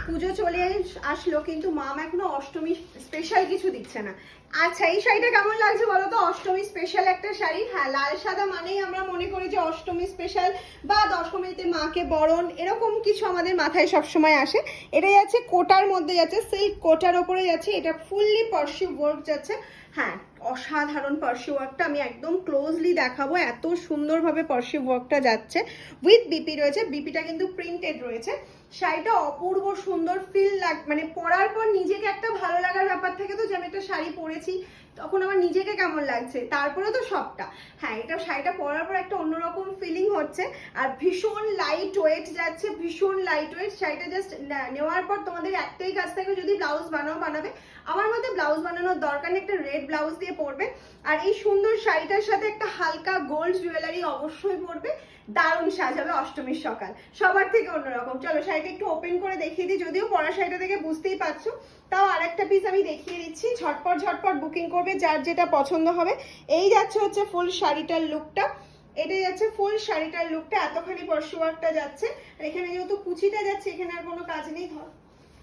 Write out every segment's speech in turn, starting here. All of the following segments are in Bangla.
পুজো চলে আসলো কিন্তু মাম এখনো অষ্টমী স্পেশাল কিছু দিচ্ছে না। আচ্ছা এই শাড়িটা কেমন লাগছে বলো তো? অষ্টমী স্পেশাল একটা শাড়ি। হ্যাঁ, লাল সাদা মানেই আমরা মনে করি যে অষ্টমী স্পেশাল বা দশমীতে মাকে বরণ, এরকম কিছু আমাদের মাথায় সবসময় আসে। এটা যাচ্ছে কোটার মধ্যে, যাচ্ছে সিল্ক কোটার ওপরে যাচ্ছে, এটা ফুললি পার্সিউ ওয়ার্ক যাচ্ছে। হ্যাঁ, অসাধারণ পার্সিউ ওয়ার্কটা আমি একদম ক্লোজলি দেখাবো, এত সুন্দরভাবে পার্সিউ ওয়ার্কটা যাচ্ছে। উইথ বিপি রয়েছে, বিপিটা কিন্তু প্রিন্টেড রয়েছে। শাড়িটা অপূর্ব সুন্দর ফিল মানে পরার পর নিজেকে একটা ভালো লাগার ব্যাপার থাকে তো, যে আমি একটা শাড়ি পরেছি তখন আমার নিজেকে কেমন লাগছে, তারপরে তো সবটা। হ্যাঁ, এটা শাড়িটা পরার পর একটা অন্যরকম ফিলিং হচ্ছে। আর ভীষণ লাইট ওয়েট যাচ্ছে, ভীষণ লাইট ওয়েট। শাড়িটা জাস্ট নেওয়ার পর তোমাদের একটাই কাজ থাকবে, যদি ব্লাউজ বানাবে, আমার মতে ব্লাউজ বানানোর দরকার নেই, একটা রেড ব্লাউজ দিয়ে পরবে। আর এই সুন্দর শাড়িটার সাথে একটা হালকা গোল্ড জুয়েলারি অবশ্যই পরবে, দারুণ সাজাবে অষ্টমীর সকাল, সবার থেকে অন্যরকম। চলো শাড়িটা একটু ওপেন করে দেখিয়ে দিই, যদিও পরা শাড়িটা দেখে বুঝতেই পারছো, তাও আরেকটা পিস আমি দেখিয়ে দিচ্ছি। ঝটপট ঝটপট বুকিং করবে যার যেটা পছন্দ হবে। এই যাচ্ছে হচ্ছে ফুল শাড়িটার লুকটা, এটাই যাচ্ছে ফুল শাড়িটার লুকটা, এতখানি পার্সিউ ওয়ার্কটা যাচ্ছে। এখানে যেহেতু কুচিটা যাচ্ছে, এখানে আর কোনো কাজ নেই ধর।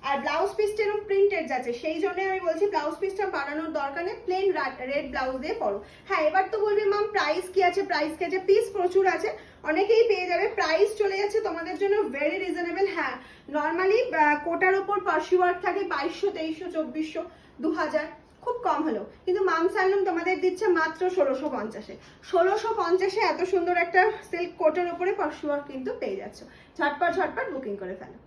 আর ব্লাউজ পিসটা এরকম প্রিন্টেড যাচ্ছে, সেই জন্য আমি বলছি ব্লাউজ পিসটা বানানোর দরকার নেই, প্লেন রেড ব্লাউজ দিয়ে পরো। হ্যাঁ, এবার তো বলবি মাম প্রাইস কি আছে, প্রাইস কি আছে? পিস প্রচুর আছে, অনেকেই পেয়ে যাবে। প্রাইস চলে যাচ্ছে তোমাদের জন্য ভেরি রিজনেবল। হ্যাঁ, নর্মালি কোটার ওপর পার্সিউ ওয়ার্ক থাকে 2200, 2300, 2400, 2000, খুব কম হলো। কিন্তু মাম সালুন তোমাদের দিচ্ছে মাত্র 1650-এ। 1650-এ এত সুন্দর একটা সিল্ক কোটের ওপরে পার্সিউ ওয়ার্ক কিন্তু পেয়ে যাচ্ছ। ঝটপট ঝটপট বুকিং করে ফেলো।